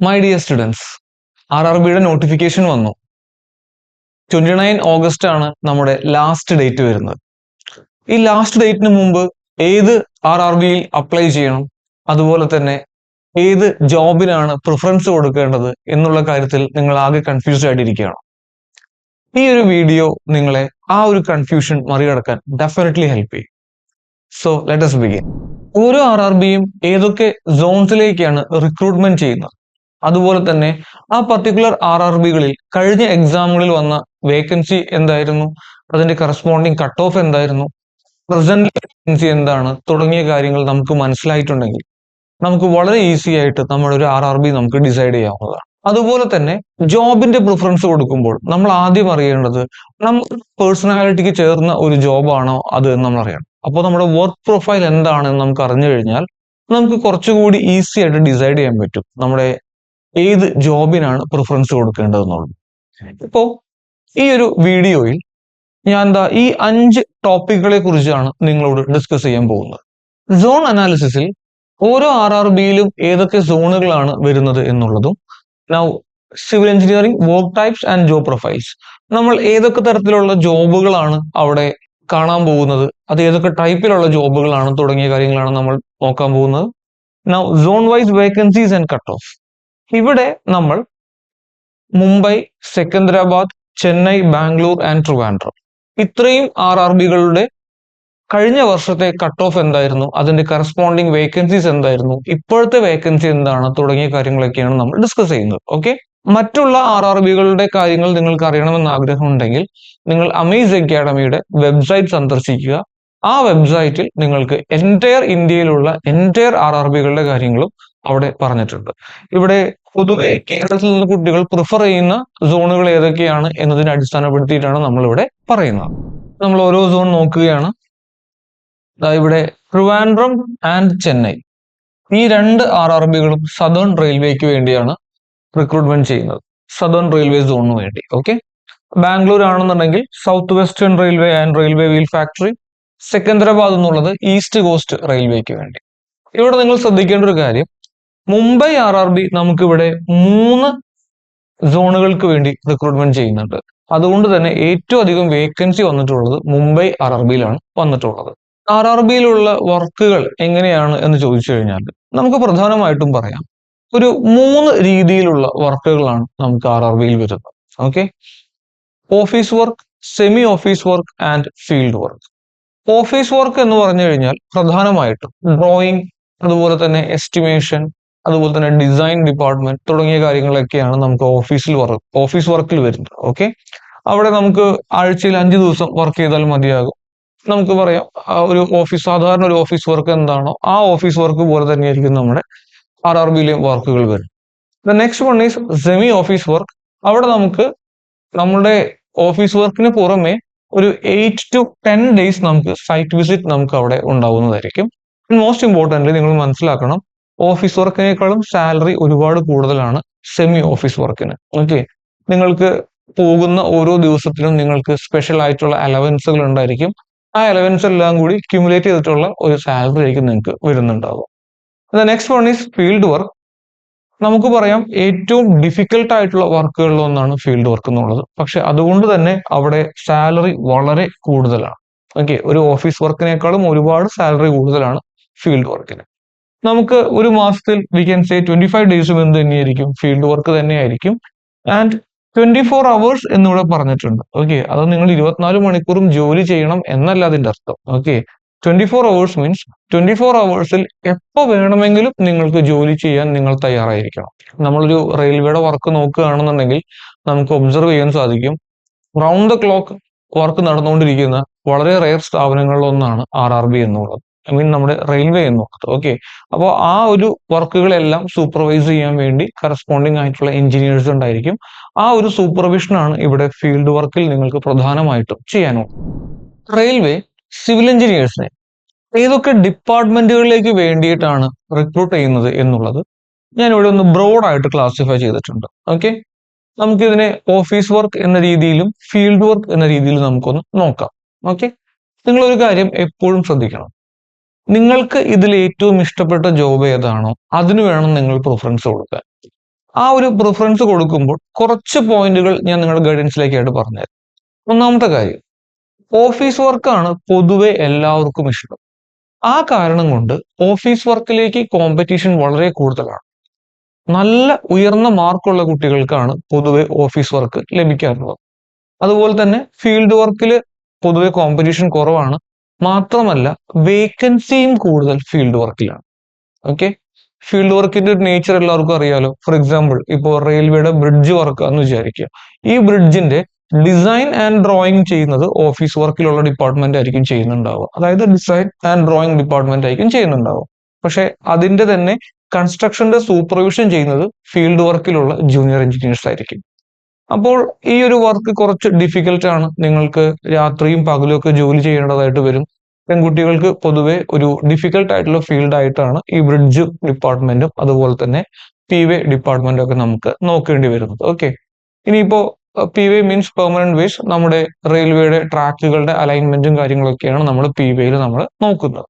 My dear students, RRBയുടെ notification വന്നു. 29 August ആണ് നമ്മുടെ ലാസ്റ്റ് ഡേറ്റ് വരുന്നത്. ഈ ലാസ്റ്റ് ഡേറ്റിന് മുമ്പ് ഏത് RRBയിൽ അപ്ലൈ ചെയ്യണം, അതുപോലെ തന്നെ ഏത് ജോബിനാണ് പ്രിഫറൻസ് കൊടുക്കേണ്ടത് എന്നുള്ള കാര്യത്തിൽ നിങ്ങൾ ആകെ കൺഫ്യൂസ്ഡ് ആയിട്ടിരിക്കുകയാണ്. ഈ ഒരു വീഡിയോ നിങ്ങളെ ആ ഒരു കൺഫ്യൂഷൻ മറികടക്കാൻ ഡെഫിനറ്റ്ലി ഹെൽപ്പ് ചെയ്യും. So let us begin. ഓരോ RRBയും ഏതൊക്കെ സോൺസിലേക്കാണ് റിക്രൂട്ട്മെന്റ് ചെയ്യുന്നത്, അതുപോലെ തന്നെ ആ പർട്ടിക്കുലർ RRBകളിൽ കഴിഞ്ഞ എക്സാമുകളിൽ വന്ന വേക്കൻസി എന്തായിരുന്നു, അതിന്റെ കറസ്പോണ്ടിങ് കട്ട് ഓഫ് എന്തായിരുന്നു, പ്രസന്റ് വേക്കൻസി എന്താണ് തുടങ്ങിയ കാര്യങ്ങൾ നമുക്ക് മനസ്സിലായിട്ടുണ്ടെങ്കിൽ നമുക്ക് വളരെ ഈസി ആയിട്ട് നമ്മുടെ ഒരു RRB നമുക്ക് ഡിസൈഡ് ചെയ്യാവുന്നതാണ്. അതുപോലെ തന്നെ ജോബിന്റെ പ്രിഫറൻസ് കൊടുക്കുമ്പോൾ നമ്മൾ ആദ്യം അറിയേണ്ടത് നമ്മുടെ പേഴ്സണാലിറ്റിക്ക് ചേർന്ന ഒരു ജോബാണോ അത് എന്ന് നമ്മൾ അറിയണം. അപ്പോൾ നമ്മുടെ വർക്ക് പ്രൊഫൈൽ എന്താണെന്ന് നമുക്ക് അറിഞ്ഞു കഴിഞ്ഞാൽ നമുക്ക് കുറച്ചുകൂടി ഈസി ആയിട്ട് ഡിസൈഡ് ചെയ്യാൻ പറ്റും നമ്മുടെ ഏത് ജോബിനാണ് പ്രിഫറൻസ് കൊടുക്കേണ്ടതെന്നുള്ളത്. ഇപ്പോ ഈ ഒരു വീഡിയോയിൽ ഞാൻ ഈ 5 ടോപ്പിക്കുകളെ കുറിച്ചാണ് നിങ്ങളോട് ഡിസ്കസ് ചെയ്യാൻ പോകുന്നത്. സോൺ അനാലിസിസിൽ ഓരോ RRBയിലും ഏതൊക്കെ സോണുകളാണ് വരുന്നത് എന്നുള്ളതും, now civil engineering work types and job profiles, നമ്മൾ ഏതൊക്കെ തരത്തിലുള്ള ജോബുകളാണ് അവിടെ കാണാൻ പോകുന്നത്, അത് ഏതൊക്കെ ടൈപ്പിലുള്ള ജോബുകളാണ് തുടങ്ങിയ കാര്യങ്ങളാണ് നമ്മൾ നോക്കാൻ പോകുന്നത്. Now zone wise vacancies and cut off. ഇവിടെ നമ്മൾ മുംബൈ, സെക്കന്ദരാബാദ്, ചെന്നൈ, ബാംഗ്ലൂർ ആൻഡ് ട്രിവാൻഡ്രം ഇത്രയും RRBകളുടെ കഴിഞ്ഞ വർഷത്തെ കട്ട് ഓഫ് എന്തായിരുന്നു, അതിന്റെ കറസ്പോണ്ടിങ് വേക്കൻസീസ് എന്തായിരുന്നു, ഇപ്പോഴത്തെ വേക്കൻസി എന്താണ് തുടങ്ങിയ കാര്യങ്ങളൊക്കെയാണ് നമ്മൾ ഡിസ്കസ് ചെയ്യുന്നത്. ഓക്കെ, മറ്റുള്ള RRBകളുടെ കാര്യങ്ങൾ നിങ്ങൾക്ക് അറിയണമെന്ന് ആഗ്രഹമുണ്ടെങ്കിൽ നിങ്ങൾ അമേസ് അക്കാഡമിയുടെ വെബ്സൈറ്റ് സന്ദർശിക്കുക. ആ വെബ്സൈറ്റിൽ നിങ്ങൾക്ക് എൻറ്റയർ ഇന്ത്യയിലുള്ള എൻറ്റയർ RRBകളുടെ കാര്യങ്ങളും അവിടെ പറഞ്ഞിട്ടുണ്ട്. ഇവിടെ പൊതുവെ കേരളത്തിൽ നിന്ന് കുട്ടികൾ പ്രിഫർ ചെയ്യുന്ന സോണുകൾ ഏതൊക്കെയാണ് എന്നതിനെ അടിസ്ഥാനപ്പെടുത്തിയിട്ടാണ് നമ്മൾ ഇവിടെ പറയുന്നത്. നമ്മൾ ഓരോ സോൺ നോക്കുകയാണ്. ഇവിടെ ട്രിവാൻഡ്രം ആൻഡ് ചെന്നൈ, ഈ 2 RRBകളും സദേൺ റെയിൽവേക്ക് വേണ്ടിയാണ് റിക്രൂട്ട്മെന്റ് ചെയ്യുന്നത്, സദേൺ റെയിൽവേ സോണിന് വേണ്ടി. ഓക്കെ, ബാംഗ്ലൂർ ആണെന്നുണ്ടെങ്കിൽ south western railway and railway wheel factory, Secunderabad എന്നുള്ളത് ഈസ്റ്റ് കോസ്റ്റ് റെയിൽവേക്ക് വേണ്ടി. ഇവിടെ നിങ്ങൾ ശ്രദ്ധിക്കേണ്ട ഒരു കാര്യം, മുംബൈ RRB നമുക്കിവിടെ 3 സോണുകൾക്ക് വേണ്ടി റിക്രൂട്ട്മെന്റ് ചെയ്യുന്നുണ്ട്. അതുകൊണ്ട് തന്നെ ഏറ്റവും അധികം വേക്കൻസി വന്നിട്ടുള്ളത് മുംബൈ RRBയിലാണ് വന്നിട്ടുള്ളത്. RRBയിലുള്ള വർക്കുകൾ എങ്ങനെയാണ് എന്ന് ചോദിച്ചു കഴിഞ്ഞാൽ നമുക്ക് പ്രധാനമായിട്ടും പറയാം, ഒരു 3 രീതിയിലുള്ള വർക്കുകളാണ് നമുക്ക് RRBയിൽ വരുന്നത്. Okay, office work, semi office work and field work. Office work എന്ന് പറഞ്ഞു കഴിഞ്ഞാൽ പ്രധാനമായിട്ടും ഡ്രോയിങ്, അതുപോലെ തന്നെ എസ്റ്റിമേഷൻ, അതുപോലെ തന്നെ ഡിസൈൻ ഡിപ്പാർട്ട്മെന്റ് തുടങ്ങിയ കാര്യങ്ങളൊക്കെയാണ് നമുക്ക് ഓഫീസ് വർക്കിൽ വരുന്നത്. ഓക്കെ, അവിടെ നമുക്ക് ആഴ്ചയിൽ 5 ദിവസം വർക്ക് ചെയ്താൽ മതിയാകും. നമുക്ക് പറയാം സാധാരണ ഒരു ഓഫീസ് വർക്ക് എന്താണോ ആ ഓഫീസ് വർക്ക് പോലെ തന്നെയായിരിക്കും നമ്മുടെ RRBയിലെ വർക്കുകൾ വരും. The next one is semi office work. അവിടെ നമുക്ക് നമ്മുടെ ഓഫീസ് വർക്കിന് പുറമെ ഒരു 8 to 10 ഡേയ്സ് നമുക്ക് സൈറ്റ് വിസിറ്റ് നമുക്ക് അവിടെ ഉണ്ടാവുന്നതായിരിക്കും. മോസ്റ്റ് ഇമ്പോർട്ടൻ്റ് നിങ്ങൾ മനസ്സിലാക്കണം, ഓഫീസ് വർക്കിനേക്കാളും സാലറി ഒരുപാട് കൂടുതലാണ് സെമി ഓഫീസ് വർക്കിന്. ഓക്കെ, നിങ്ങൾക്ക് പോകുന്ന ഓരോ ദിവസത്തിലും നിങ്ങൾക്ക് സ്പെഷ്യൽ ആയിട്ടുള്ള അലവൻസുകൾ ഉണ്ടായിരിക്കും. ആ അലവൻസ് എല്ലാം കൂടി ക്യുമുലേറ്റ് ചെയ്തിട്ടുള്ള ഒരു സാലറി ആയിരിക്കും നിങ്ങൾക്ക് വരുന്നുണ്ടാവുക. Next one is field work. നമുക്ക് പറയാം ഏറ്റവും ഡിഫിക്കൽട്ട് ആയിട്ടുള്ള വർക്കുകളിൽ ഒന്നാണ് ഫീൽഡ് വർക്ക് എന്നുള്ളത്. പക്ഷെ അതുകൊണ്ട് തന്നെ അവിടെ സാലറി വളരെ കൂടുതലാണ്. ഓക്കെ, ഒരു ഓഫീസ് വർക്കിനേക്കാളും ഒരുപാട് സാലറി കൂടുതലാണ് ഫീൽഡ് വർക്കിന്. നമുക്ക് ഒരു മാസത്തിൽ വി ക്യാൻ സേ 25 ഡേയ്സും എന്ത് തന്നെയായിരിക്കും, ഫീൽഡ് വർക്ക് തന്നെയായിരിക്കും. ആൻഡ് 24 hours എന്നിവിടെ പറഞ്ഞിട്ടുണ്ട്. ഓക്കെ, അത് നിങ്ങൾ 24 മണിക്കൂറും ജോലി ചെയ്യണം എന്നല്ല അതിന്റെ അർത്ഥം. ഓക്കെ, 24 hours മീൻസ് 24 hours എപ്പോ വേണമെങ്കിലും നിങ്ങൾക്ക് ജോലി ചെയ്യാൻ നിങ്ങൾ തയ്യാറായിരിക്കണം. നമ്മളൊരു റെയിൽവേയുടെ വർക്ക് നോക്കുകയാണെന്നുണ്ടെങ്കിൽ നമുക്ക് ഒബ്സർവ് ചെയ്യാൻ സാധിക്കും, റൗണ്ട് ദ ക്ലോക്ക് വർക്ക് നടന്നുകൊണ്ടിരിക്കുന്ന വളരെ റെയർ സ്ഥാപനങ്ങളിൽ ഒന്നാണ് RRB എന്നുള്ളത്, നമ്മുടെ റെയിൽവേ എന്നുള്ളത്. ഓക്കെ, അപ്പോൾ ആ ഒരു വർക്കുകളെല്ലാം സൂപ്പർവൈസ് ചെയ്യാൻ വേണ്ടി കറസ്പോണ്ടിങ് ആയിട്ടുള്ള എഞ്ചിനീയേഴ്സ് ഉണ്ടായിരിക്കും. ആ ഒരു സൂപ്പർവിഷനാണ് ഇവിടെ ഫീൽഡ് വർക്കിൽ നിങ്ങൾക്ക് പ്രധാനമായിട്ടും ചെയ്യാനുള്ളത്. റെയിൽവേ സിവിൽ എഞ്ചിനീയേഴ്സിനെ ഏതൊക്കെ ഡിപ്പാർട്ട്മെന്റുകളിലേക്ക് വേണ്ടിയിട്ടാണ് റിക്രൂട്ട് ചെയ്യുന്നത് എന്നുള്ളത് ഞാൻ ഇവിടെ ഒന്ന് ബ്രോഡായിട്ട് ക്ലാസിഫൈ ചെയ്തിട്ടുണ്ട്. ഓക്കെ, നമുക്കിതിനെ ഓഫീസ് വർക്ക് എന്ന രീതിയിലും ഫീൽഡ് വർക്ക് എന്ന രീതിയിലും നമുക്കൊന്ന് നോക്കാം. ഓക്കെ, നിങ്ങളൊരു കാര്യം എപ്പോഴും ശ്രദ്ധിക്കണം, നിങ്ങൾക്ക് ഇതിൽ ഏറ്റവും ഇഷ്ടപ്പെട്ട ജോബ് ഏതാണോ അതിന് വേണം നിങ്ങൾ പ്രിഫറൻസ് കൊടുക്കാൻ. ആ ഒരു പ്രിഫറൻസ് കൊടുക്കുമ്പോൾ കുറച്ച് പോയിന്റുകൾ ഞാൻ നിങ്ങളുടെ ഗൈഡൻസിലേക്കായിട്ട് പറഞ്ഞുതരാം. ഒന്നാമത്തെ കാര്യം, ഓഫീസ് വർക്കാണ് പൊതുവെ എല്ലാവർക്കും ഇഷ്ടം. ആ കാരണം കൊണ്ട് ഓഫീസ് വർക്കിലേക്ക് കോമ്പറ്റീഷൻ വളരെ കൂടുതലാണ്. നല്ല ഉയർന്ന മാർക്കുള്ള കുട്ടികൾക്കാണ് പൊതുവെ ഓഫീസ് വർക്ക് ലഭിക്കാറുള്ളത്. അതുപോലെ തന്നെ ഫീൽഡ് വർക്കിൽ പൊതുവെ കോമ്പറ്റീഷൻ കുറവാണ്. മാത്രമല്ല വേക്കൻസിയും കൂടുതൽ ഫീൽഡ് വർക്കിലാണ്. ഓക്കെ, ഫീൽഡ് വർക്കിന്റെ ഒരു നേച്ചർ എല്ലാവർക്കും അറിയാലോ. ഫോർ എക്സാമ്പിൾ, ഇപ്പോൾ റെയിൽവേയുടെ ബ്രിഡ്ജ് വർക്ക് എന്ന് വിചാരിക്കുക. ഈ ബ്രിഡ്ജിന്റെ ഡിസൈൻ ആൻഡ് ഡ്രോയിങ് ചെയ്യുന്നത് ഓഫീസ് വർക്കിലുള്ള ഡിപ്പാർട്ട്മെന്റ് ആയിരിക്കും ചെയ്യുന്നുണ്ടാവുക. അതായത് ഡിസൈൻ ആൻഡ് ഡ്രോയിങ് ഡിപ്പാർട്ട്മെന്റ് ആയിരിക്കും ചെയ്യുന്നുണ്ടാവുക. പക്ഷെ അതിന്റെ തന്നെ കൺസ്ട്രക്ഷന്റെ സൂപ്പർവിഷൻ ചെയ്യുന്നത് ഫീൽഡ് വർക്കിലുള്ള ജൂനിയർ എഞ്ചിനീയേഴ്സ് ആയിരിക്കും. അപ്പോൾ ഈ ഒരു വർക്ക് കുറച്ച് ഡിഫിക്കൽട്ട് ആണ്. നിങ്ങൾക്ക് രാത്രിയും പകലും ഒക്കെ ജോലി ചെയ്യേണ്ടതായിട്ട് വരും. പെൺകുട്ടികൾക്ക് പൊതുവെ ഒരു ഡിഫിക്കൽട്ട് ആയിട്ടുള്ള ഫീൽഡ് ആയിട്ടാണ് ഈ ബ്രിഡ്ജ് ഡിപ്പാർട്ട്മെന്റും അതുപോലെ തന്നെ പി-വേ ഡിപ്പാർട്ട്മെന്റും ഒക്കെ നമുക്ക് നോക്കേണ്ടി വരുന്നത്. ഓക്കെ, ഇനിയിപ്പോ പി-വേ മീൻസ് പെർമനന്റ് വേസ്, നമ്മുടെ റെയിൽവേയുടെ ട്രാക്കുകളുടെ അലൈൻമെന്റും കാര്യങ്ങളൊക്കെയാണ് നമ്മൾ പി-വേയിൽ നമ്മൾ നോക്കുന്നത്.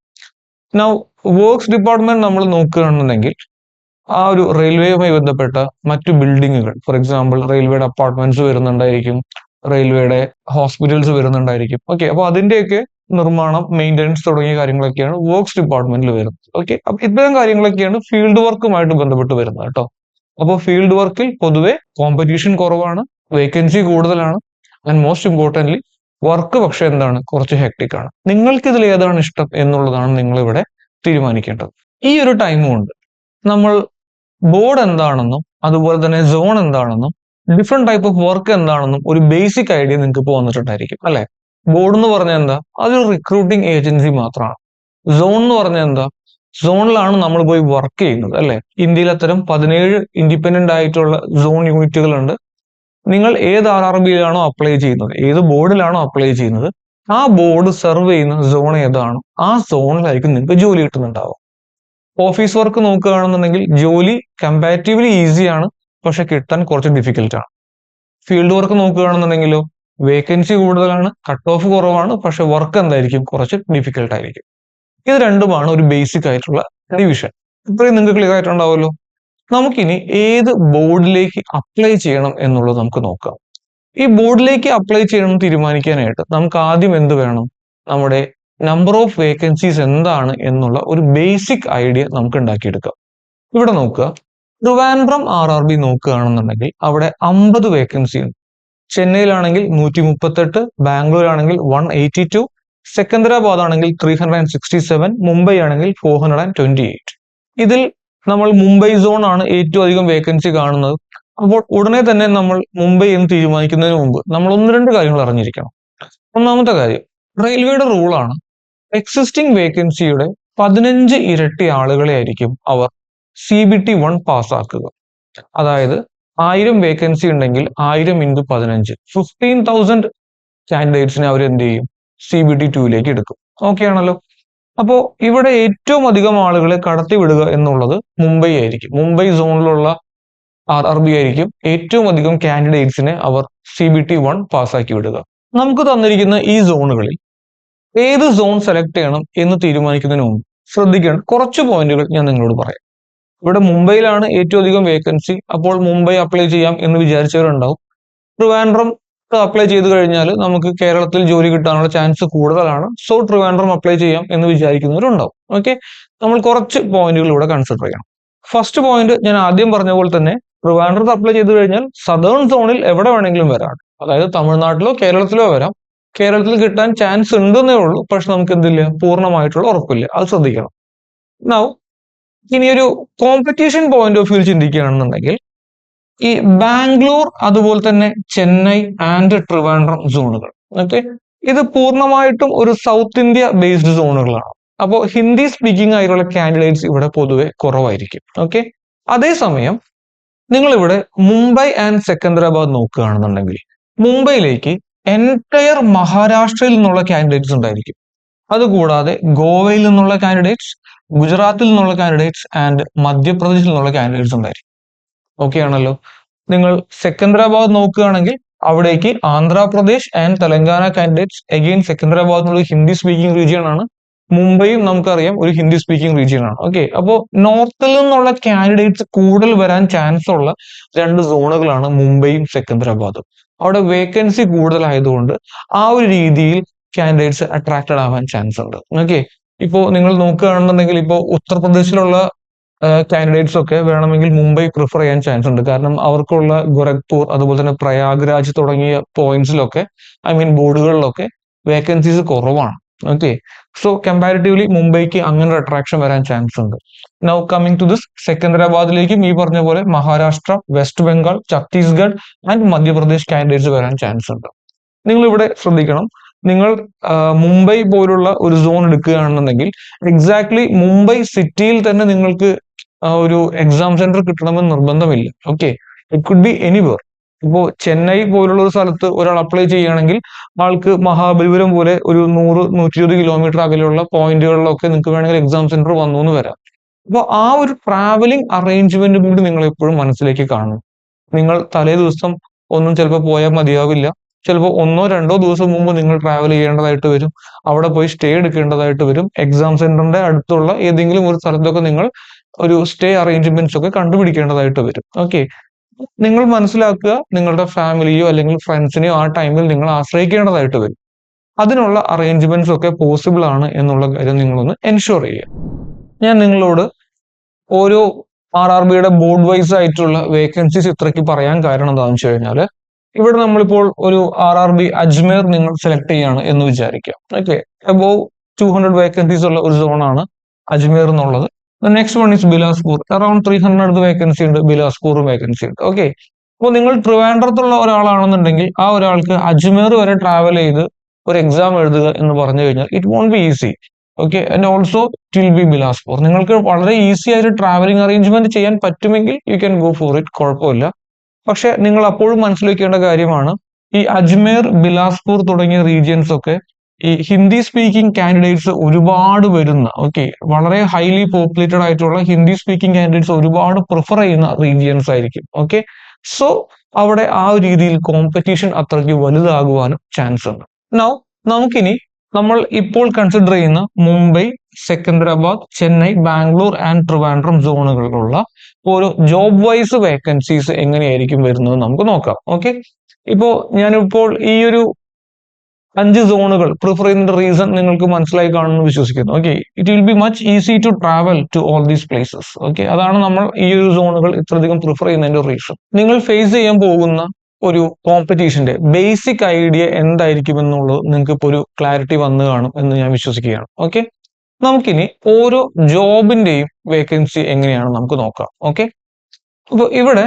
നൗ വർക്ക്സ് ഡിപ്പാർട്ട്മെന്റ് നമ്മൾ നോക്കുകയാണെന്നുണ്ടെങ്കിൽ ആ ഒരു റെയിൽവേയുമായി ബന്ധപ്പെട്ട മറ്റു ബിൽഡിങ്ങുകൾ, ഫോർ എക്സാമ്പിൾ റെയിൽവേയുടെ അപ്പാർട്ട്മെന്റ്സ് വരുന്നുണ്ടായിരിക്കും, റെയിൽവേയുടെ ഹോസ്പിറ്റൽസ് വരുന്നുണ്ടായിരിക്കും. ഓക്കെ, അപ്പൊ അതിന്റെയൊക്കെ നിർമ്മാണം, മെയിൻ്റെനൻസ് തുടങ്ങിയ കാര്യങ്ങളൊക്കെയാണ് വർക്ക്സ് ഡിപ്പാർട്ട്മെന്റിൽ വരുന്നത്. ഓക്കെ, അപ്പൊ ഇത്തരം കാര്യങ്ങളൊക്കെയാണ് ഫീൽഡ് വർക്കുമായിട്ട് ബന്ധപ്പെട്ട് വരുന്നത് കേട്ടോ. അപ്പോൾ ഫീൽഡ് വർക്കിൽ പൊതുവെ കോമ്പറ്റീഷൻ കുറവാണ്, വേക്കൻസി കൂടുതലാണ്, ആൻഡ് മോസ്റ്റ് ഇമ്പോർട്ടൻ്റ്ലി വർക്ക് പക്ഷെ എന്താണ്, കുറച്ച് ഹെക്ടിക് ആണ്. നിങ്ങൾക്ക് ഇതിൽ ഏതാണ് ഇഷ്ടം എന്നുള്ളതാണ് നിങ്ങൾ ഇവിടെ തീരുമാനിക്കേണ്ടത്. ഈ ഒരു ടൈം കൊണ്ട് നമ്മൾ ബോർഡ് എന്താണെന്നും അതുപോലെ തന്നെ സോൺ എന്താണെന്നും ഡിഫറെന്റ് ടൈപ്പ് ഓഫ് വർക്ക് എന്താണെന്നും ഒരു ബേസിക് ഐഡിയ നിങ്ങൾക്ക് ഇപ്പോൾ വന്നിട്ടുണ്ടായിരിക്കും അല്ലെ. ബോർഡ് എന്ന് പറഞ്ഞാൽ എന്താ, അതൊരു റിക്രൂട്ടിംഗ് ഏജൻസി മാത്രമാണ്. സോൺ എന്ന് പറഞ്ഞാൽ എന്താ, സോണിലാണ് നമ്മൾ പോയി വർക്ക് ചെയ്യുന്നത് അല്ലെ. ഇന്ത്യയിൽ അത്തരം 17 ഇൻഡിപെൻഡന്റ് ആയിട്ടുള്ള സോൺ യൂണിറ്റുകളുണ്ട്. നിങ്ങൾ ഏത് RRB-യിലാണോ അപ്ലൈ ചെയ്യുന്നത്, ഏത് ബോർഡിലാണോ അപ്ലൈ ചെയ്യുന്നത്, ആ ബോർഡ് സെർവ് ചെയ്യുന്ന സോൺ ഏതാണോ ആ സോണിലായിരിക്കും നിങ്ങൾക്ക് ജോലി കിട്ടുന്നുണ്ടാവുക. ഓഫീസ് വർക്ക് നോക്കുകയാണെന്നുണ്ടെങ്കിൽ ജോലി കമ്പാരിറ്റീവ്ലി ഈസിയാണ്, പക്ഷെ കിട്ടാൻ കുറച്ച് ഡിഫിക്കൽട്ട് ആണ്. ഫീൽഡ് വർക്ക് നോക്കുകയാണെന്നുണ്ടെങ്കിലോ വേക്കൻസി കൂടുതലാണ്, കട്ട് ഓഫ് കുറവാണ്, പക്ഷെ വർക്ക് എന്തായിരിക്കും, കുറച്ച് ഡിഫിക്കൽട്ട് ആയിരിക്കും. ഇത് രണ്ടുമാണ് ഒരു ബേസിക് ആയിട്ടുള്ള ഡിവിഷൻ. ഇത്രയും നിങ്ങൾക്ക് ക്ലിയർ ആയിട്ടുണ്ടാവുമല്ലോ. നമുക്കിനി ഏത് ബോർഡിലേക്ക് അപ്ലൈ ചെയ്യണം എന്നുള്ളത് നമുക്ക് നോക്കാം. ഈ ബോർഡിലേക്ക് അപ്ലൈ ചെയ്യണം തീരുമാനിക്കാനായിട്ട് നമുക്ക് ആദ്യം എന്ത് വേണം, നമ്മുടെ നമ്പർ ഓഫ് വേക്കൻസീസ് എന്താണ് എന്നുള്ള ഒരു ബേസിക് ഐഡിയ നമുക്ക് ഉണ്ടാക്കിയെടുക്കാം. ഇവിടെ നോക്കുക, ട്രിവാൻഡ്രം RRB നോക്കുകയാണെന്നുണ്ടെങ്കിൽ അവിടെ 50 വേക്കൻസി ഉണ്ട്. ചെന്നൈയിലാണെങ്കിൽ 138, ബാംഗ്ലൂർ ആണെങ്കിൽ 182, സെക്കന്ദരാബാദ് ആണെങ്കിൽ 367, മുംബൈ ആണെങ്കിൽ 428. ഇതിൽ നമ്മൾ മുംബൈ സോൺ ആണ് ഏറ്റവും അധികം വേക്കൻസി കാണുന്നത്. അപ്പോൾ ഉടനെ തന്നെ നമ്മൾ മുംബൈ എന്ന് തീരുമാനിക്കുന്നതിന് മുമ്പ് നമ്മൾ 1-2 കാര്യങ്ങൾ അറിഞ്ഞിരിക്കണം. ഒന്നാമത്തെ കാര്യം, റെയിൽവേയുടെ റൂളാണ്, എക്സിസ്റ്റിംഗ് വേക്കൻസിയുടെ 15 ഇരട്ടി ആളുകളെ ആയിരിക്കും അവർ CBT 1 പാസ്സാക്കുക. അതായത് 1000 വേക്കൻസി ഉണ്ടെങ്കിൽ 1000 × 15 15,000 കാൻഡിഡേറ്റ്സിനെ അവർ എന്ത് ചെയ്യും, CBT 2ലേക്ക് എടുക്കും. ഓക്കെ ആണല്ലോ. അപ്പോ ഇവിടെ ഏറ്റവും അധികം ആളുകളെ കടത്തി വിടുക എന്നുള്ളത് മുംബൈ ആയിരിക്കും. മുംബൈ സോണിലുള്ള RRB ആയിരിക്കും ഏറ്റവും അധികം കാൻഡിഡേറ്റ്സിനെ അവർ CBT 1 പാസ്സാക്കി വിടുക. നമുക്ക് തന്നിരിക്കുന്ന ഈ സോണുകളിൽ ഏത് സോൺ സെലക്ട് ചെയ്യണം എന്ന് തീരുമാനിക്കുന്നതിന് മുമ്പ് ശ്രദ്ധിക്കേണ്ട കുറച്ച് പോയിന്റുകൾ ഞാൻ നിങ്ങളോട് പറയാം. ഇവിടെ മുംബൈയിലാണ് ഏറ്റവും അധികം വേക്കൻസി, അപ്പോൾ മുംബൈ അപ്ലൈ ചെയ്യാം എന്ന് വിചാരിച്ചവരുണ്ടാവും. ട്രിവാൻഡ്രം അപ്ലൈ ചെയ്ത് കഴിഞ്ഞാൽ നമുക്ക് കേരളത്തിൽ ജോലി കിട്ടാനുള്ള ചാൻസ് കൂടുതലാണ്, സോ ട്രിവാൻഡ്രം അപ്ലൈ ചെയ്യാം എന്ന് വിചാരിക്കുന്നവരുണ്ടാവും. ഓക്കെ, നമ്മൾ കുറച്ച് പോയിന്റുകൾ ഇവിടെ കൺസിഡർ ചെയ്യണം. ഫസ്റ്റ് പോയിന്റ് ഞാൻ ആദ്യം പറഞ്ഞ പോലെ തന്നെ, ട്രിവാൻഡ്രത്ത് അപ്ലൈ ചെയ്ത് കഴിഞ്ഞാൽ സദേൺ സോണിൽ എവിടെ വേണമെങ്കിലും വരാം. അതായത് തമിഴ്നാട്ടിലോ കേരളത്തിലോ വരാം. കേരളത്തിൽ കിട്ടാൻ ചാൻസ് ഉണ്ടെന്നേ ഉള്ളൂ, പക്ഷെ നമുക്ക് എന്തില്ല, പൂർണ്ണമായിട്ടുള്ള ഉറപ്പില്ല. അത് ശ്രദ്ധിക്കണം. നൗ ഇനി ഒരു കോമ്പറ്റീഷൻ പോയിന്റ് ഓഫ് വ്യൂ ചിന്തിക്കുകയാണെന്നുണ്ടെങ്കിൽ ഈ ബാംഗ്ലൂർ അതുപോലെ തന്നെ ചെന്നൈ ആൻഡ് ട്രിവാൻഡ്രം സോണുകൾ, ഓക്കെ, ഇത് പൂർണ്ണമായിട്ടും ഒരു സൗത്ത് ഇന്ത്യ ബേസ്ഡ് സോണുകളാണ്. അപ്പോൾ ഹിന്ദി സ്പീക്കിംഗ് ആയിട്ടുള്ള കാൻഡിഡേറ്റ്സ് ഇവിടെ പൊതുവെ കുറവായിരിക്കും. ഓക്കെ, അതേസമയം നിങ്ങൾ ഇവിടെ മുംബൈ ആൻഡ് സെക്കന്ദരാബാദ് നോക്കുകയാണെന്നുണ്ടെങ്കിൽ മുംബൈയിലേക്ക് എൻറ്റയർ മഹാരാഷ്ട്രയിൽ നിന്നുള്ള കാൻഡിഡേറ്റ്സ് ഉണ്ടായിരിക്കും. അതുകൂടാതെ ഗോവയിൽ നിന്നുള്ള കാൻഡിഡേറ്റ്സ്, ഗുജറാത്തിൽ നിന്നുള്ള കാൻഡിഡേറ്റ്സ് ആൻഡ് മധ്യപ്രദേശിൽ നിന്നുള്ള കാൻഡിഡേറ്റ്സ് ഉണ്ടായിരിക്കും. ഓക്കെ ആണല്ലോ. നിങ്ങൾ സെക്കന്ദരാബാദ് നോക്കുകയാണെങ്കിൽ അവിടേക്ക് Andhra Pradesh and Telangana candidates, again Secunderabad എന്നുള്ള ഹിന്ദി സ്പീക്കിംഗ് റീജിയൻ ആണ്. മുംബൈയും നമുക്കറിയാം ഒരു ഹിന്ദി സ്പീക്കിംഗ് റീജിയൻ ആണ്. ഓക്കെ, അപ്പോൾ നോർത്തിൽ നിന്നുള്ള കാൻഡിഡേറ്റ്സ് കൂടുതൽ വരാൻ ചാൻസ് ഉള്ള രണ്ട് സോണുകളാണ് മുംബൈയും സെക്കന്ദരാബാദും. അവിടെ വേക്കൻസി കൂടുതലായതുകൊണ്ട് ആ ഒരു രീതിയിൽ കാൻഡിഡേറ്റ്സ് അട്രാക്റ്റഡ് ആവാൻ ചാൻസ് ഉണ്ട്. ഓക്കെ, ഇപ്പോ നിങ്ങൾ നോക്കുകയാണെന്നുണ്ടെങ്കിൽ ഇപ്പോൾ ഉത്തർപ്രദേശിലുള്ള കാൻഡിഡേറ്റ്സ് ഒക്കെ വേണമെങ്കിൽ മുംബൈ പ്രിഫർ ചെയ്യാൻ ചാൻസ് ഉണ്ട്. കാരണം അവർക്കുള്ള ഗോരഖ്പൂർ അതുപോലെ തന്നെ പ്രയാഗ്രാജ് തുടങ്ങിയ പോയിന്റ്സിലൊക്കെ ബോർഡുകളിലൊക്കെ വേക്കൻസീസ് കുറവാണ്. ഓക്കെ, സോ കമ്പാരിറ്റീവ്ലി മുംബൈക്ക് അങ്ങനെ ഒരു അട്രാക്ഷൻ വരാൻ ചാൻസ് ഉണ്ട്. നൗ കമ്മിങ് ടു ദിസ് സെക്കന്ദരാബാദിലേക്കും ഈ പറഞ്ഞ പോലെ Maharashtra, west Bengal, Chhattisgarh and Madhya Pradesh candidates വരാൻ ചാൻസ് ഉണ്ട്. നിങ്ങൾ ഇവിടെ ശ്രദ്ധിക്കണം, നിങ്ങൾ മുംബൈ പോലുള്ള ഒരു സോൺ എടുക്കുകയാണെന്നുണ്ടെങ്കിൽ എക്സാക്ട്ലി മുംബൈ സിറ്റിയിൽ തന്നെ നിങ്ങൾക്ക് ഒരു എക്സാം സെന്റർ കിട്ടണമെന്ന് നിർബന്ധമില്ല. Okay, it could be anywhere. ഇപ്പോ ചെന്നൈ പോലുള്ള ഒരു സ്ഥലത്ത് ഒരാൾ അപ്ലൈ ചെയ്യുകയാണെങ്കിൽ ആൾക്ക് മഹാബലിപുരം പോലെ ഒരു 100-120 കിലോമീറ്റർ അകലെയുള്ള പോയിന്റുകളിലൊക്കെ നിങ്ങൾക്ക് വേണമെങ്കിൽ എക്സാം സെന്റർ വന്നു എന്ന് വരാം. അപ്പോൾ ആ ഒരു ട്രാവലിംഗ് അറേഞ്ച്മെന്റ് കൂടി നിങ്ങൾ എപ്പോഴും മനസ്സിലേക്ക് കാണണം. നിങ്ങൾ തലേ ദിവസം ഒന്നും ചിലപ്പോൾ പോയാൽ മതിയാവില്ല. ചിലപ്പോൾ 1-2 ദിവസം മുമ്പ് നിങ്ങൾ ട്രാവൽ ചെയ്യേണ്ടതായിട്ട് വരും. അവിടെ പോയി സ്റ്റേ എടുക്കേണ്ടതായിട്ട് വരും. എക്സാം സെന്ററിന്റെ അടുത്തുള്ള ഏതെങ്കിലും ഒരു സ്ഥലത്തൊക്കെ നിങ്ങൾ ഒരു സ്റ്റേ അറേഞ്ച്മെന്റ്സ് ഒക്കെ കണ്ടുപിടിക്കേണ്ടതായിട്ട് വരും. ഓക്കെ, നിങ്ങൾ മനസ്സിലാക്കുക, നിങ്ങളുടെ ഫാമിലിയോ അല്ലെങ്കിൽ ഫ്രണ്ട്സിനെയോ ആ ടൈമിൽ നിങ്ങൾ ആശ്രയിക്കേണ്ടതായിട്ട് വരും. അതിനുള്ള അറേഞ്ച്മെന്റ്സ് ഒക്കെ പോസിബിൾ ആണ് എന്നുള്ള കാര്യം നിങ്ങളൊന്ന് എൻഷുർ ചെയ്യുക. ഞാൻ നിങ്ങളോട് ഓരോ RRBയുടെ ബോർഡ് വൈസ് ആയിട്ടുള്ള വേക്കൻസീസ് ഇത്രയ്ക്ക് പറയാൻ കാരണം എന്താണെന്ന് വെച്ച് കഴിഞ്ഞാൽ, ഇവിടെ നമ്മളിപ്പോൾ ഒരു RRB അജ്മേർ നിങ്ങൾ സെലക്ട് ചെയ്യാണ് എന്ന് വിചാരിക്കാം. ഓക്കെ, അബോവ് 200 വേക്കൻസീസ് ഉള്ള ഒരു സോണാണ് അജ്മേർ എന്നുള്ളത്. Next one is Bilaspur, around 300 vacancy ഉണ്ട്. ബിലാസ്പൂറും വേക്കൻസി ഉണ്ട്. ഓക്കെ, അപ്പോൾ നിങ്ങൾ ട്രിവാൻഡ്രത്തുള്ള ഒരാളാണെന്നുണ്ടെങ്കിൽ ആ ഒരാൾക്ക് അജ്മേർ വരെ ട്രാവൽ ചെയ്ത് ഒരു എക്സാം എഴുതുക എന്ന് പറഞ്ഞു കഴിഞ്ഞാൽ it won't be easy. Okay, and also it will be Bilaspur. നിങ്ങൾക്ക് വളരെ ഈസി ആയിട്ട് ട്രാവലിംഗ് അറേഞ്ച്മെന്റ് ചെയ്യാൻ പറ്റുമെങ്കിൽ you can go for it, കുഴപ്പമില്ല. പക്ഷെ നിങ്ങൾ അപ്പോഴും മനസ്സിലാക്കേണ്ട കാര്യമാണ്, ഈ അജ്മേർ, ബിലാസ്പൂർ തുടങ്ങിയ റീജിയൻസ് ഒക്കെ ഈ ഹിന്ദി സ്പീക്കിംഗ് കാൻഡിഡേറ്റ്സ് ഒരുപാട് വരുന്ന, ഓക്കെ, വളരെ ഹൈലി പോപ്പുലേറ്റഡ് ആയിട്ടുള്ള ഹിന്ദി സ്പീക്കിംഗ് കാൻഡിഡേറ്റ്സ് ഒരുപാട് പ്രിഫർ ചെയ്യുന്ന റീജിയൻസ് ആയിരിക്കും. ഓക്കെ, സോ അവിടെ ആ ഒരു രീതിയിൽ കോമ്പറ്റീഷൻ അത്രയ്ക്ക് വലുതാകുവാനും ചാൻസ് ഉണ്ട്. നൗ നമുക്കിനി നമ്മൾ ഇപ്പോൾ കൺസിഡർ ചെയ്യുന്ന മുംബൈ, സെക്കന്ദരാബാദ്, ചെന്നൈ, ബാംഗ്ലൂർ ആൻഡ് ട്രിവാൻഡ്രം സോണുകളിലുള്ള ഓരോ ജോബ് വൈസ് വേക്കൻസീസ് എങ്ങനെയായിരിക്കും വരുന്നത് നമുക്ക് നോക്കാം. ഓക്കെ, ഇപ്പോ ഞാനിപ്പോൾ ഈ ഒരു 5 സോണുകൾ പ്രിഫർ ചെയ്യുന്ന റീസൺ നിങ്ങൾക്ക് മനസ്സിലായി കാണുമെന്ന് വിശ്വസിക്കുന്നു. Okay, it will be much easy to travel to all these places. Okay, അതാണ് നമ്മൾ ഈ ഒരു സോണുകൾ ഇത്രയധികം പ്രിഫർ ചെയ്യുന്നതിന്റെ റീസൺ. നിങ്ങൾ ഫേസ് ചെയ്യാൻ പോകുന്ന ഒരു കോമ്പറ്റീഷന്റെ ബേസിക് ഐഡിയ എന്തായിരിക്കും എന്നുള്ളത് നിങ്ങൾക്ക് ഇപ്പോൾ ഒരു ക്ലാരിറ്റി വന്നു കാണും എന്ന് ഞാൻ വിശ്വസിക്കുകയാണ്. ഓക്കെ, നമുക്കിനി ഓരോ ജോബിന്റെയും വേക്കൻസി എങ്ങനെയാണ് നമുക്ക് നോക്കാം. ഓക്കെ, അപ്പോൾ ഇവിടെ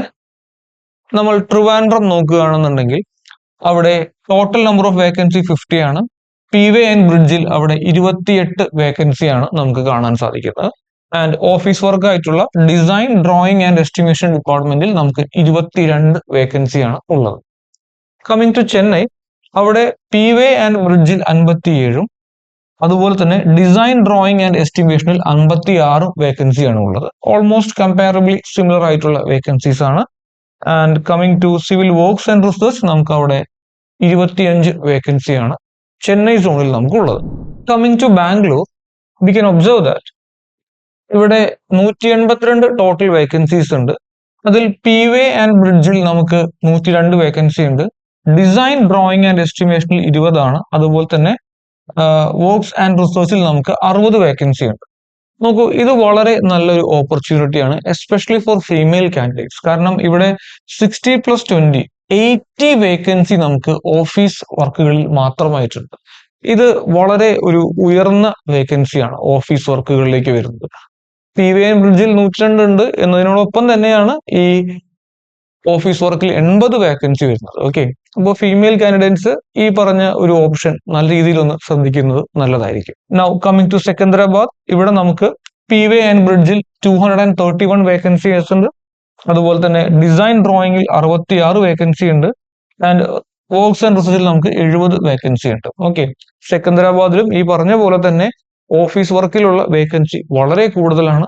നമ്മൾ ട്രിവാൻഡ്രം നോക്കുകയാണെന്നുണ്ടെങ്കിൽ അവിടെ ടോട്ടൽ നമ്പർ ഓഫ് വേക്കൻസി 50 ആണ്. PV ആൻഡ് ബ്രിഡ്ജിൽ അവിടെ 28 വേക്കൻസിയാണ് നമുക്ക് കാണാൻ സാധിക്കുന്നത്. ആൻഡ് ഓഫീസ് വർക്ക് ആയിട്ടുള്ള ഡിസൈൻ, ഡ്രോയിങ് ആൻഡ് എസ്റ്റിമേഷൻ ഡിപ്പാർട്ട്മെന്റിൽ നമുക്ക് 22 വേക്കൻസിയാണ് ഉള്ളത്. കമ്മിങ് ടു ചെന്നൈ, അവിടെ PV ആൻഡ് ബ്രിഡ്ജിൽ 57ഉം അതുപോലെ തന്നെ ഡിസൈൻ, ഡ്രോയിങ് ആൻഡ് എസ്റ്റിമേഷനിൽ 56 വേക്കൻസിയാണ് ഉള്ളത്. ഓൾമോസ്റ്റ് കമ്പാരബിളി സിമിലർ ആയിട്ടുള്ള വേക്കൻസീസ് ആണ്. And coming to civil works and research, നമുക്ക് അവിടെ 25 വേക്കൻസിയാണ് ചെന്നൈ സോണിൽ നമുക്കുള്ളത്. Coming to Bangalore, we can observe that ഇവിടെ 182 ടോട്ടൽ വേക്കൻസീസ് ഉണ്ട്. അതിൽ PV ആൻഡ് ബ്രിഡ്ജിൽ നമുക്ക് 102 വേക്കൻസി ഉണ്ട്. ഡിസൈൻ, ഡ്രോയിങ് ആൻഡ് എസ്റ്റിമേഷനിൽ 20 ആണ്. അതുപോലെ തന്നെ വർക്ക്സ് ആൻഡ് റിസർച്ചിൽ നമുക്ക് 60 വേക്കൻസി ഉണ്ട്. നോക്കൂ, ഇത് വളരെ നല്ലൊരു ഓപ്പർച്യൂണിറ്റിയാണ്, എസ്പെഷ്യലി ഫോർ ഫീമെയിൽ കാൻഡിഡേറ്റ്സ്. കാരണം ഇവിടെ 60+20 80 വേക്കൻസി നമുക്ക് ഓഫീസ് വർക്കുകളിൽ മാത്രമായിട്ടുണ്ട്. ഇത് വളരെ ഒരു ഉയർന്ന വേക്കൻസിയാണ് ഓഫീസ് വർക്കുകളിലേക്ക് വരുന്നത്. PV ആൻഡ് ബ്രിഡ്ജിൽ 102 ഉണ്ട് എന്നതിനോടൊപ്പം തന്നെയാണ് ഈ ഓഫീസ് വർക്കിൽ 80 വേക്കൻസി വരുന്നത്. ഓക്കെ, അപ്പോൾ ഫീമെയിൽ കാൻഡിഡേറ്റ്സ് ഈ പറഞ്ഞ ഒരു ഓപ്ഷൻ നല്ല രീതിയിൽ ഒന്ന് ശ്രദ്ധിക്കുന്നത് നല്ലതായിരിക്കും. നൗ കമ്മിങ് ടു സെക്കന്ദരാബാദ്, ഇവിടെ നമുക്ക് PV ആൻഡ് ബ്രിഡ്ജിൽ 231 വേക്കൻസീസ് ഉണ്ട്. അതുപോലെ തന്നെ ഡിസൈൻ, ഡ്രോയിങ്ങിൽ 66 വേക്കൻസി ഉണ്ട്. ആൻഡ് വർക്ക്സ് ആൻഡ് റിസർച്ചിൽ നമുക്ക് 70 വേക്കൻസി ഉണ്ട്. ഓക്കെ, സെക്കന്ദരാബാദിലും ഈ പറഞ്ഞ പോലെ തന്നെ ഓഫീസ് വർക്കിലുള്ള വേക്കൻസി വളരെ കൂടുതലാണ്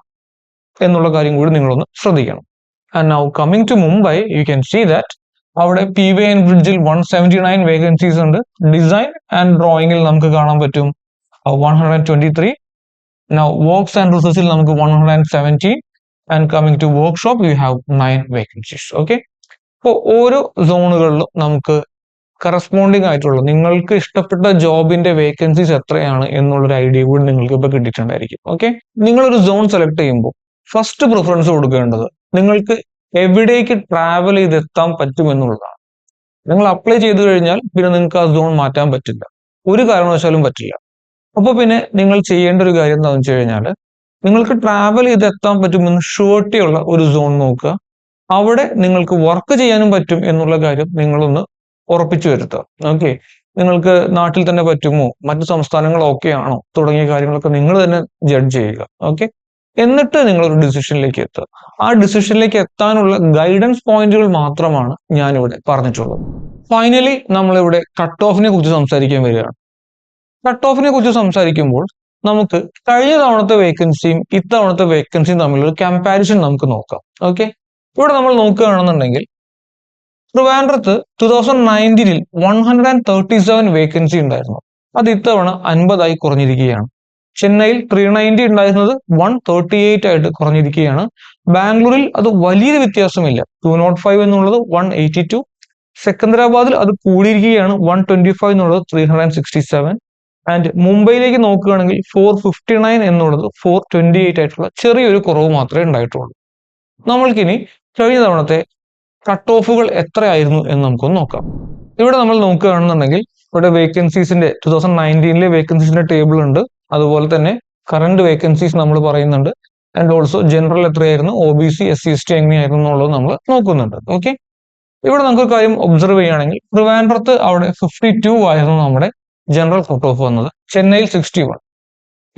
എന്നുള്ള കാര്യം കൂടി നിങ്ങളൊന്ന് ശ്രദ്ധിക്കണം. And now coming to Mumbai, you can see that അവിടെ PV ആൻഡ് ബ്രിഡ്ജിൽ 179 വേക്കൻസീസ് ഉണ്ട്. ഡിസൈൻ ആൻഡ് ഡ്രോയിങ്ങിൽ നമുക്ക് കാണാൻ പറ്റും 123. Now works and research നമുക്ക് 117 and coming to workshop you have 9 vacancies. Okay, അപ്പോൾ ഓരോ സോണുകളിലും നമുക്ക് കറസ്പോണ്ടിങ് ആയിട്ടുള്ള നിങ്ങൾക്ക് ഇഷ്ടപ്പെട്ട ജോബിന്റെ വേക്കൻസീസ് എത്രയാണ് എന്നുള്ളൊരു ഐഡിയ കൂടി നിങ്ങൾക്ക് ഇപ്പോൾ കിട്ടിയിട്ടുണ്ടായിരിക്കും. ഓക്കെ, നിങ്ങളൊരു സോൺ സെലക്ട് ചെയ്യുമ്പോൾ ഫസ്റ്റ് പ്രിഫറൻസ് കൊടുക്കേണ്ടത് നിങ്ങൾക്ക് എവിടേക്ക് ട്രാവൽ ചെയ്തെത്താൻ പറ്റും എന്നുള്ളതാണ്. നിങ്ങൾ അപ്ലൈ ചെയ്തു കഴിഞ്ഞാൽ പിന്നെ നിങ്ങൾക്ക് ആ സോൺ മാറ്റാൻ പറ്റില്ല, ഒരു കാരണവശാലും പറ്റില്ല. അപ്പോൾ പിന്നെ നിങ്ങൾ ചെയ്യേണ്ട ഒരു കാര്യം എന്താണെന്ന് വെച്ച് കഴിഞ്ഞാൽ നിങ്ങൾക്ക് ട്രാവൽ ചെയ്തെത്താൻ പറ്റുമെന്ന് ഷുവർട്ടി ഉള്ള ഒരു സോൺ നോക്കുക. അവിടെ നിങ്ങൾക്ക് വർക്ക് ചെയ്യാനും പറ്റും എന്നുള്ള കാര്യം നിങ്ങളൊന്ന് ഉറപ്പിച്ചു വരുത്തുക. ഓക്കെ, നിങ്ങൾക്ക് നാട്ടിൽ തന്നെ പറ്റുമോ, മറ്റു സംസ്ഥാനങ്ങൾ ഓക്കെ ആണോ തുടങ്ങിയ കാര്യങ്ങളൊക്കെ നിങ്ങൾ തന്നെ ജഡ്ജ് ചെയ്യുക. ഓക്കെ, എന്നിട്ട് നിങ്ങൾ ഒരു ഡിസിഷനിലേക്ക് എത്തുക. ആ ഡിസിഷനിലേക്ക് എത്താനുള്ള ഗൈഡൻസ് പോയിന്റുകൾ മാത്രമാണ് ഞാനിവിടെ പറഞ്ഞിട്ടുള്ളത്. ഫൈനലി നമ്മളിവിടെ കട്ട് ഓഫിനെ കുറിച്ച് സംസാരിക്കാൻ വരികയാണ്. കട്ട് ഓഫിനെ കുറിച്ച് സംസാരിക്കുമ്പോൾ നമുക്ക് കഴിഞ്ഞ തവണത്തെ വേക്കൻസിയും ഇത്തവണത്തെ വേക്കൻസിയും തമ്മിലൊരു കമ്പാരിസൺ നമുക്ക് നോക്കാം. ഓക്കെ, ഇവിടെ നമ്മൾ നോക്കുകയാണെന്നുണ്ടെങ്കിൽ ട്രിവാൻഡ്രത്ത് 2019 137 വേക്കൻസി ഉണ്ടായിരുന്നു. അത് ഇത്തവണ 50 കുറഞ്ഞിരിക്കുകയാണ്. ചെന്നൈയിൽ 390 ഉണ്ടായിരുന്നത് 138 ആയിട്ട് കുറഞ്ഞിരിക്കുകയാണ്. ബാംഗ്ലൂരിൽ അത് വലിയൊരു വ്യത്യാസമില്ല, 205 എന്നുള്ളത് 182. സെക്കന്ദരാബാദിൽ അത് കൂടിയിരിക്കുകയാണ്, 125 എന്നുള്ളത് 367. ആൻഡ് മുംബൈയിലേക്ക് നോക്കുകയാണെങ്കിൽ 459 എന്നുള്ളത് 428 ആയിട്ടുള്ള ചെറിയൊരു കുറവ് മാത്രമേ ഉണ്ടായിട്ടുള്ളൂ. നമ്മൾക്കിനി കഴിഞ്ഞ തവണത്തെ കട്ട് ഓഫുകൾ എത്രയായിരുന്നു എന്ന് നമുക്കൊന്ന് നോക്കാം. ഇവിടെ നമ്മൾ നോക്കുകയാണെന്നുണ്ടെങ്കിൽ ഇവിടെ വേക്കൻസീസിന്റെ 2019 വേക്കൻസീസിന്റെ ടേബിൾ ഉണ്ട്. അതുപോലെ തന്നെ കറന്റ് വേക്കൻസീസ് നമ്മൾ പറയുന്നുണ്ട്. ആൻഡ് ഓൾസോ ജനറൽ എത്രയായിരുന്നു, OBC SC ST എങ്ങനെയായിരുന്നു എന്നുള്ളത് നമ്മൾ നോക്കുന്നുണ്ട്. ഓക്കെ, ഇവിടെ നമുക്ക് കാര്യം ഒബ്സർവ് ചെയ്യുകയാണെങ്കിൽ ട്രിവാൻഡ്രത്ത് അവിടെ 52 ആയിരുന്നു നമ്മുടെ ജനറൽ കട്ട് ഓഫ് വന്നത്, ചെന്നൈയിൽ 61.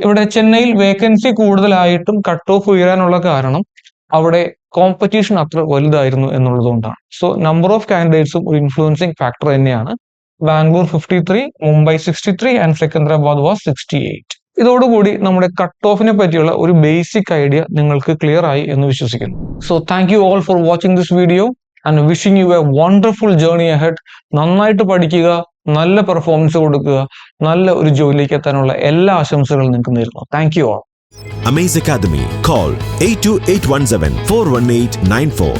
ഇവിടെ ചെന്നൈയിൽ വേക്കൻസി കൂടുതലായിട്ടും കട്ട് ഓഫ് ഉയരാനുള്ള കാരണം അവിടെ കോമ്പറ്റീഷൻ അത്ര വലുതായിരുന്നു എന്നുള്ളതുകൊണ്ടാണ്. സോ നമ്പർ ഓഫ് കാൻഡിഡേറ്റ്സും ഒരു ഇൻഫ്ലുവൻസിങ് ഫാക്ടർ തന്നെയാണ്. Bangalore 53, Mumbai 63 and Secunderabad was 68. ഇതോടുകൂടി നമ്മുടെ കട്ട് ഓഫിനെ പറ്റിയുള്ള ഒരു ബേസിക് ഐഡിയ നിങ്ങൾക്ക് ക്ലിയർ ആയി എന്ന് വിശ്വസിക്കുന്നു. So thank you all for watching this video and wishing you A wonderful journey ahead. നന്നായിട്ട് പഠിക്കുക, നല്ല പെർഫോമൻസ് കൊടുക്കുക, നല്ല ഒരു ജോലിയിലേക്ക് എത്താനുള്ള എല്ലാ ആശംസകളും നിങ്ങൾക്ക് നേരുന്നു. Thank you all. Amaze Academy. Call 82817 41894.